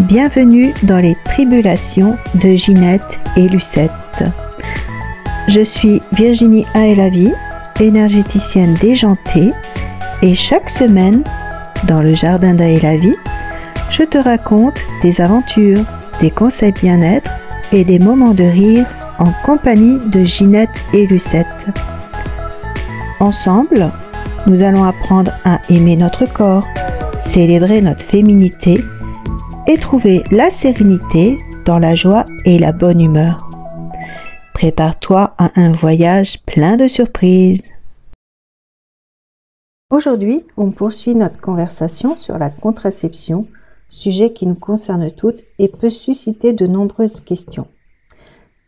Bienvenue dans les tribulations de Ginette et Lucette. Je suis Virginie Aelavi, énergéticienne déjantée, et chaque semaine, dans le jardin d'Aelavi, je te raconte des aventures, des conseils bien-être et des moments de rire en compagnie de Ginette et Lucette. Ensemble, nous allons apprendre à aimer notre corps, célébrer notre féminité et trouver la sérénité dans la joie et la bonne humeur. Prépare-toi à un voyage plein de surprises. Aujourd'hui, on poursuit notre conversation sur la contraception, sujet qui nous concerne toutes et peut susciter de nombreuses questions.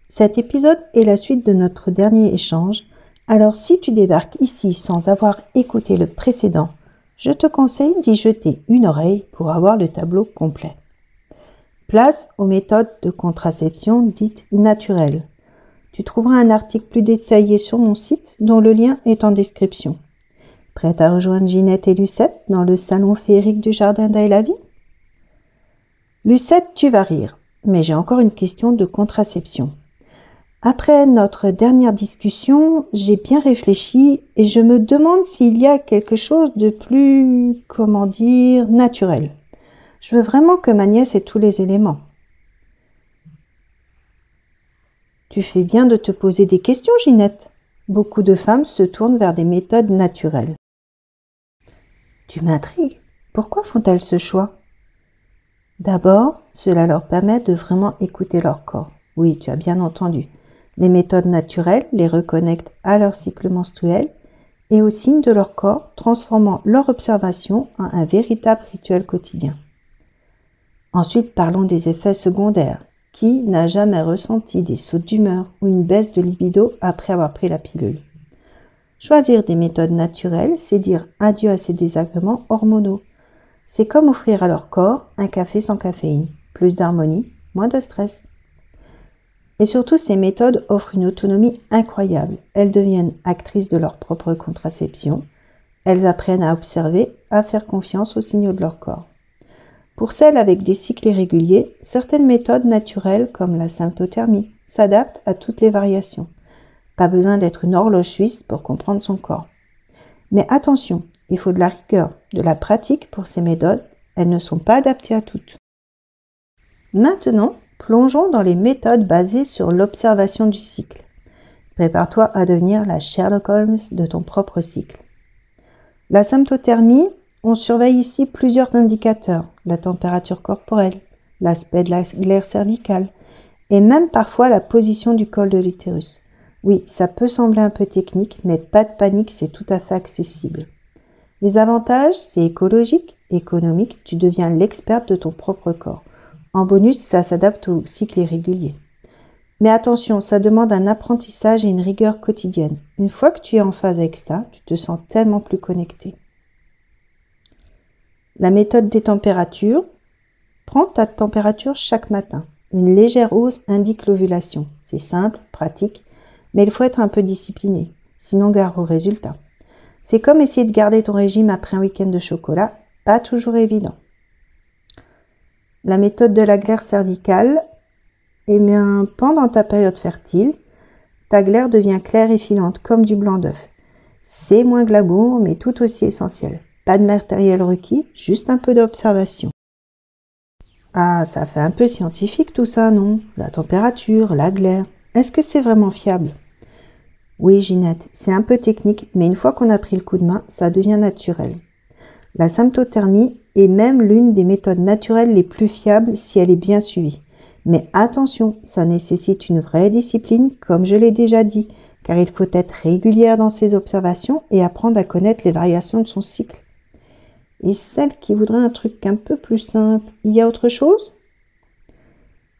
Cet épisode est la suite de notre dernier échange, alors si tu débarques ici sans avoir écouté le précédent, je te conseille d'y jeter une oreille pour avoir le tableau complet. Place aux méthodes de contraception dites naturelles. Tu trouveras un article plus détaillé sur mon site dont le lien est en description. Prête à rejoindre Ginette et Lucette dans le salon féerique du jardin d'Aelavi? Lucette, tu vas rire, mais j'ai encore une question de contraception. Après notre dernière discussion, j'ai bien réfléchi et je me demande s'il y a quelque chose de plus, naturel. Je veux vraiment que ma nièce ait tous les éléments. Tu fais bien de te poser des questions, Ginette. Beaucoup de femmes se tournent vers des méthodes naturelles. Tu m'intrigues. Pourquoi font-elles ce choix? D'abord, cela leur permet de vraiment écouter leur corps. Oui, tu as bien entendu. Les méthodes naturelles les reconnectent à leur cycle menstruel et aux signes de leur corps, transformant leur observation en un véritable rituel quotidien. Ensuite, parlons des effets secondaires. Qui n'a jamais ressenti des sauts d'humeur ou une baisse de libido après avoir pris la pilule? Choisir des méthodes naturelles, c'est dire adieu à ces désagréments hormonaux. C'est comme offrir à leur corps un café sans caféine, plus d'harmonie, moins de stress. Et surtout, ces méthodes offrent une autonomie incroyable. Elles deviennent actrices de leur propre contraception. Elles apprennent à observer, à faire confiance aux signaux de leur corps. Pour celles avec des cycles irréguliers, certaines méthodes naturelles comme la symptothermie s'adaptent à toutes les variations. Pas besoin d'être une horloge suisse pour comprendre son corps. Mais attention, il faut de la rigueur, de la pratique pour ces méthodes. Elles ne sont pas adaptées à toutes. Maintenant, plongeons dans les méthodes basées sur l'observation du cycle. Prépare-toi à devenir la Sherlock Holmes de ton propre cycle. La symptothermie, on surveille ici plusieurs indicateurs, la température corporelle, l'aspect de la glaire cervicale et même parfois la position du col de l'utérus. Oui, ça peut sembler un peu technique, mais pas de panique, c'est tout à fait accessible. Les avantages, c'est écologique, économique, tu deviens l'experte de ton propre corps. En bonus, ça s'adapte au cycle irrégulier. Mais attention, ça demande un apprentissage et une rigueur quotidienne. Une fois que tu es en phase avec ça, tu te sens tellement plus connecté. La méthode des températures. Prends ta température chaque matin. Une légère hausse indique l'ovulation. C'est simple, pratique, mais il faut être un peu discipliné, sinon gare au résultat. C'est comme essayer de garder ton régime après un week-end de chocolat, pas toujours évident. La méthode de la glaire cervicale. Pendant ta période fertile, ta glaire devient claire et filante comme du blanc d'œuf. C'est moins glamour, mais tout aussi essentiel. Pas de matériel requis, juste un peu d'observation. Ah, ça fait un peu scientifique tout ça, non? La température, la glaire. Est-ce que c'est vraiment fiable? Oui, Ginette, c'est un peu technique, mais une fois qu'on a pris le coup de main, ça devient naturel. La symptothermie est même l'une des méthodes naturelles les plus fiables si elle est bien suivie. Mais attention, ça nécessite une vraie discipline, comme je l'ai déjà dit, car il faut être régulière dans ses observations et apprendre à connaître les variations de son cycle. Et celle qui voudrait un truc un peu plus simple, il y a autre chose?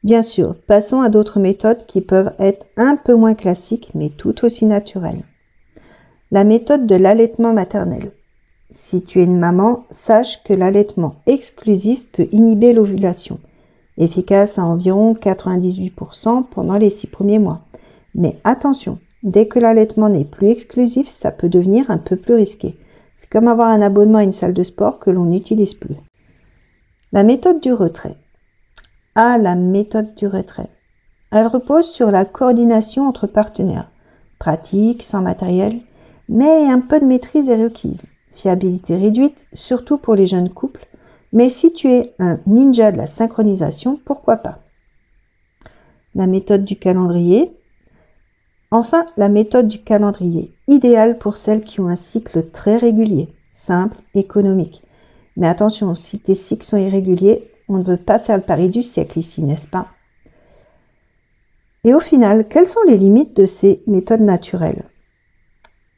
Bien sûr, passons à d'autres méthodes qui peuvent être un peu moins classiques, mais tout aussi naturelles. La méthode de l'allaitement maternel. Si tu es une maman, sache que l'allaitement exclusif peut inhiber l'ovulation, efficace à environ 98% pendant les 6 premiers mois. Mais attention, dès que l'allaitement n'est plus exclusif, ça peut devenir un peu plus risqué. C'est comme avoir un abonnement à une salle de sport que l'on n'utilise plus. La méthode du retrait. a la méthode du retrait. Elle repose sur la coordination entre partenaires, pratique, sans matériel, mais un peu de maîtrise est requise. Fiabilité réduite, surtout pour les jeunes couples, mais si tu es un ninja de la synchronisation, pourquoi pas? La méthode du calendrier. Enfin, la méthode du calendrier, idéale pour celles qui ont un cycle très régulier, simple, économique. Mais attention, si tes cycles sont irréguliers, on ne veut pas faire le pari du siècle ici, n'est-ce pas? Et au final, quelles sont les limites de ces méthodes naturelles?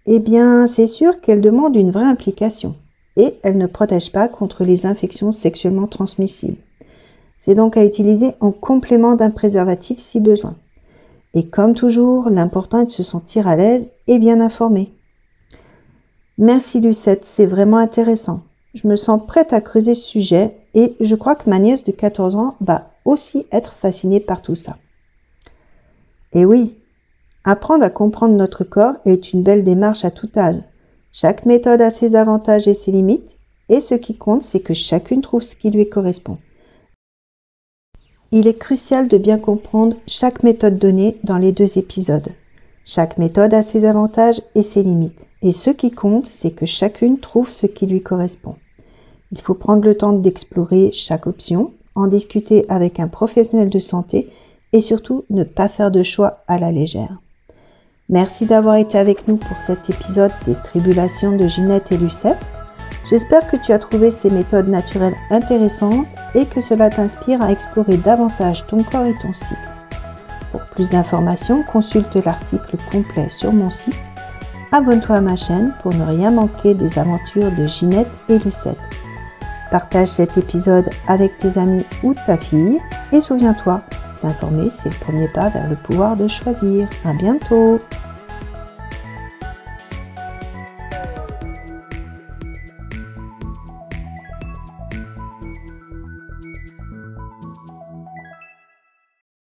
Eh bien, c'est sûr qu'elles demandent une vraie implication et elles ne protègent pas contre les infections sexuellement transmissibles. C'est donc à utiliser en complément d'un préservatif si besoin. Et comme toujours, l'important est de se sentir à l'aise et bien informé. Merci Lucette, c'est vraiment intéressant. Je me sens prête à creuser ce sujet et je crois que ma nièce de 14 ans va aussi être fascinée par tout ça. Et oui, apprendre à comprendre notre corps est une belle démarche à tout âge. Chaque méthode a ses avantages et ses limites, et ce qui compte, c'est que chacune trouve ce qui lui correspond. Il est crucial de bien comprendre chaque méthode donnée dans les 2 épisodes. Chaque méthode a ses avantages et ses limites, et ce qui compte, c'est que chacune trouve ce qui lui correspond. Il faut prendre le temps d'explorer chaque option, en discuter avec un professionnel de santé, et surtout ne pas faire de choix à la légère. Merci d'avoir été avec nous pour cet épisode des tribulations de Ginette et Lucette. J'espère que tu as trouvé ces méthodes naturelles intéressantes et que cela t'inspire à explorer davantage ton corps et ton cycle. Pour plus d'informations, consulte l'article complet sur mon site. Abonne-toi à ma chaîne pour ne rien manquer des aventures de Ginette et Lucette. Partage cet épisode avec tes amis ou ta fille et souviens-toi, s'informer, c'est le premier pas vers le pouvoir de choisir. À bientôt!